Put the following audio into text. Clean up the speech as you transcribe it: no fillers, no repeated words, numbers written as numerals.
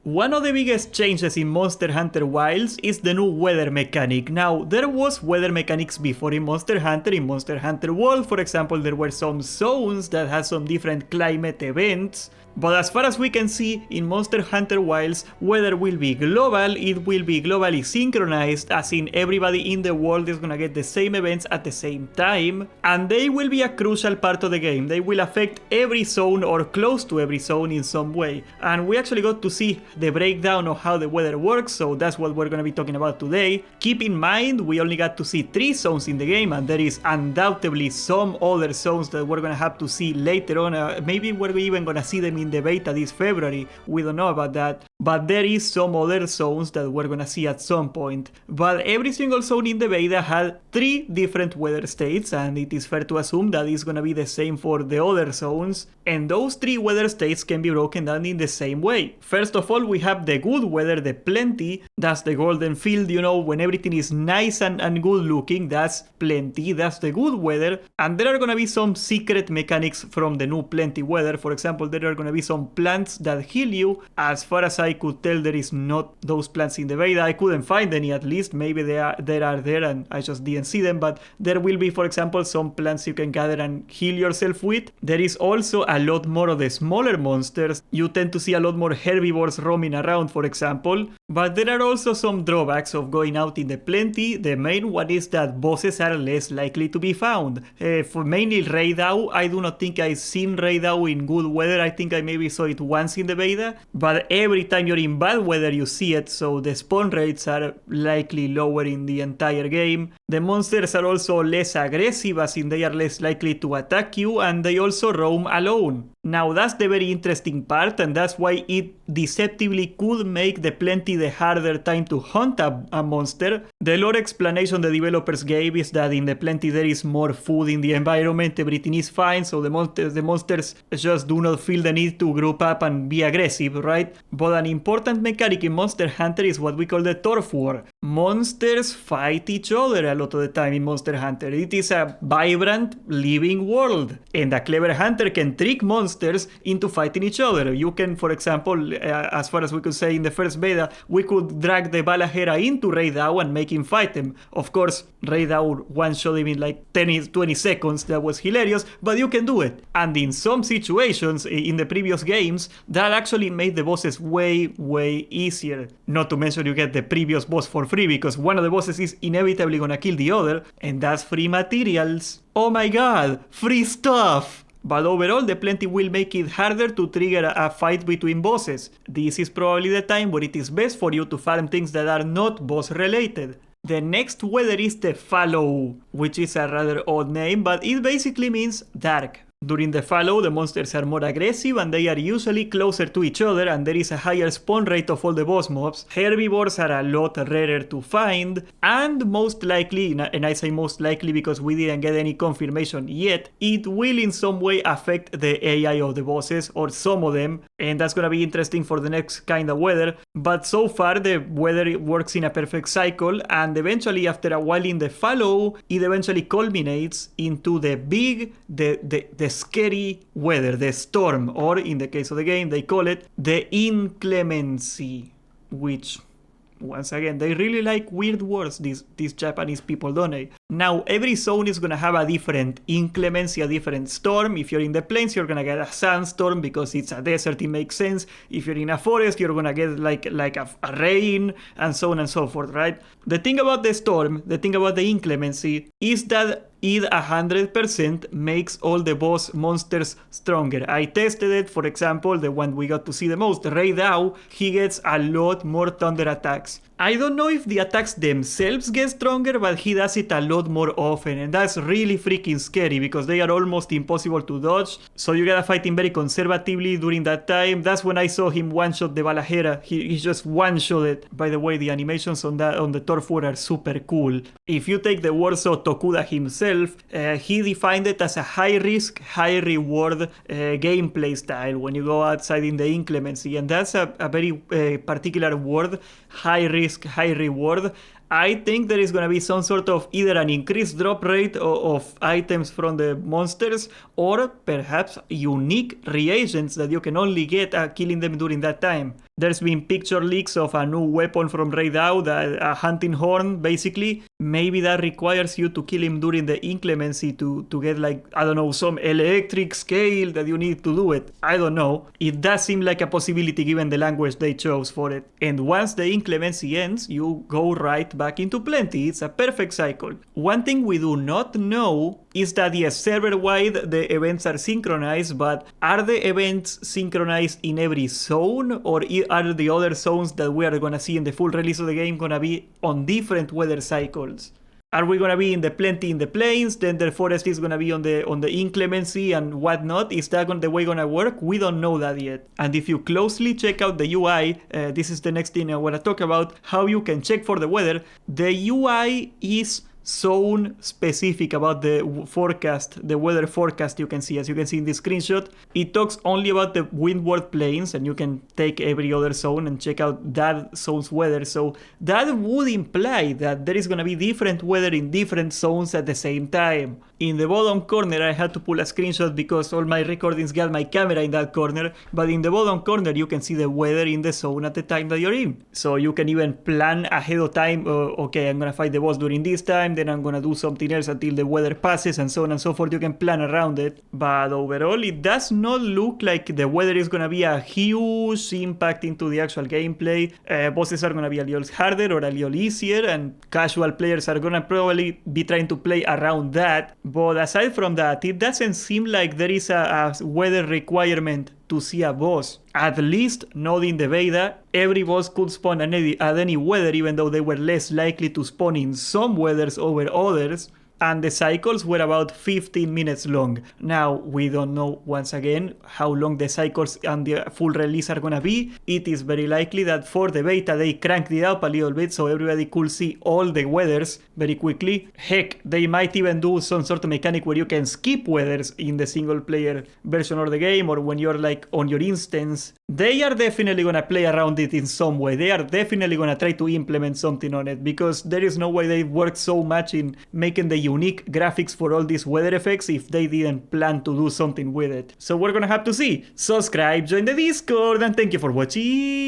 One of the biggest changes in Monster Hunter Wilds is the new weather mechanic. Now, there was weather mechanics before in Monster Hunter World, for example, there were some zones that had some different climate events. But as far as we can see, in Monster Hunter Wilds, weather will be global, it will be globally synchronized, as in everybody in the world is gonna get the same events at the same time, and they will be a crucial part of the game. They will affect every zone or close to every zone in some way. And we actually got to see the breakdown of how the weather works, so that's what we're gonna be talking about today. Keep in mind, we only got to see 3 zones in the game, and there is undoubtedly some other zones that we're gonna have to see later on. Maybe we're even gonna see them in the beta this February, we don't know about that, but there is some other zones that we're gonna see at some point. But every single zone in the beta had 3 different weather states, and it is fair to assume that it's gonna be the same for the other zones, and those 3 weather states can be broken down in the same way. First of all, we have the good weather, the plenty, that's the golden field, you know, when everything is nice and good looking, that's plenty, that's the good weather. And there are gonna be some secret mechanics from the new plenty weather. For example, there are gonna be some plants that heal you. As far as I could tell, there is not those plants in the beta. I couldn't find any, at least. Maybe they are there and I just didn't see them, but there will be, for example, some plants you can gather and heal yourself with. There is also a lot more of the smaller monsters. You tend to see a lot more herbivores roaming around, for example, but there are also some drawbacks of going out in the plenty. The main one is that bosses are less likely to be found. For mainly Raidau, I do not think I've seen Raidau in good weather. I think I maybe saw it once in the beta, but every time you're in bad weather you see it, so the spawn rates are likely lower in the entire game. The monsters are also less aggressive, as in they are less likely to attack you, and they also roam alone. Now that's the very interesting part, and that's why it deceptively could make the plenty the harder time to hunt a monster. The lore explanation the developers gave is that in the plenty there is more food in the environment, everything is fine, so the monsters just do not feel the need to group up and be aggressive, right? But an important mechanic in Monster Hunter is what we call the turf war. Monsters fight each other a lot of the time in Monster Hunter. It is a vibrant, living world, and a clever hunter can trick monsters into fighting each other. You can, for example, as far as we could say in the first beta, we could drag the Balahera into Raidau and make him fight him. Of course, Raidau one-shot him in like 20 seconds, that was hilarious, but you can do it. And in some situations, in the previous games, that actually made the bosses way easier. Not to mention you get the previous boss for free, because one of the bosses is inevitably gonna kill the other, and that's free materials. Oh my god, free stuff! But overall, the plenty will make it harder to trigger a fight between bosses. This is probably the time where it is best for you to farm things that are not boss related. The next weather is the Fallow, which is a rather odd name, but it basically means dark. During the Fallow, the monsters are more aggressive and they are usually closer to each other, and there is a higher spawn rate of all the boss mobs. Herbivores are a lot rarer to find, and most likely, and I say most likely because we didn't get any confirmation yet, it will in some way affect the AI of the bosses, or some of them, and that's gonna be interesting for the next kind of weather. But so far the weather works in a perfect cycle, and eventually after a while in the Fallow, it eventually culminates into the big, the scary weather, the storm, or in the case of the game they call it the inclemency, which once again, they really like weird words, these Japanese people, don't they? Now, every zone is gonna have a different inclemency, a different storm. If you're in the plains, you're gonna get a sandstorm because it's a desert, it makes sense. If you're in a forest, you're gonna get like a rain, and so on and so forth, right? The thing about the storm, the thing about the inclemency, is that it 100% makes all the boss monsters stronger. I tested it, for example, the one we got to see the most, Raidau, he gets a lot more thunder attacks. I don't know if the attacks themselves get stronger, but he does it a lot more often, and that's really freaking scary because they are almost impossible to dodge, so you gotta fight him very conservatively during that time. That's when I saw him one-shot the Balahera. He just one-shot it. By the way, the animations on the turf war are super cool. If you take the words of Tokuda himself, he defined it as a high-risk, high-reward gameplay style when you go outside in the inclemency, and that's a very particular word, high risk, high reward. I think there is gonna be some sort of either an increased drop rate of items from the monsters, or perhaps unique reagents that you can only get killing them during that time. There's been picture leaks of a new weapon from Raidao, a hunting horn, basically. Maybe that requires you to kill him during the inclemency to get, like, I don't know, some electric scale that you need to do it. I don't know. It does seem like a possibility given the language they chose for it. And once the inclemency ends, you go right back into plenty. It's a perfect cycle. One thing we do not know is that, yes, server-wide the events are synchronized, but are the events synchronized in every zone, or are the other zones that we are gonna see in the full release of the game gonna be on different weather cycles? Are we gonna be in the plenty in the plains, then the forest is gonna be on the inclemency and whatnot? Is that the way gonna work? We don't know that yet. And if you closely check out the UI, this is the next thing I wanna talk about, how you can check for the weather. The UI is zone specific about the forecast, the weather forecast you can see. As you can see in this screenshot, it talks only about the windward plains, and you can take every other zone and check out that zone's weather. So that would imply that there is going to be different weather in different zones at the same time. In the bottom corner, I had to pull a screenshot because all my recordings got my camera in that corner, but in the bottom corner you can see the weather in the zone at the time that you're in. So you can even plan ahead of time, okay, I'm gonna fight the boss during this time, then I'm gonna do something else until the weather passes, and so on and so forth. You can plan around it, but overall it does not look like the weather is gonna be a huge impact into the actual gameplay. Bosses are gonna be a little harder or a little easier, and casual players are gonna probably be trying to play around that. But aside from that, it doesn't seem like there is a weather requirement to see a boss. At least not in the beta. Every boss could spawn at any weather, even though they were less likely to spawn in some weathers over others. And the cycles were about 15 minutes long. Now, we don't know, once again, how long the cycles and the full release are gonna be. It is very likely that for the beta they cranked it up a little bit so everybody could see all the weathers very quickly. Heck, they might even do some sort of mechanic where you can skip weathers in the single player version of the game, or when you're like on your instance. They are definitely gonna play around it in some way. They are definitely gonna try to implement something on it, because there is no way they worked so much in making the unique graphics for all these weather effects if they didn't plan to do something with it. So we're gonna have to see. Subscribe, join the Discord, and thank you for watching.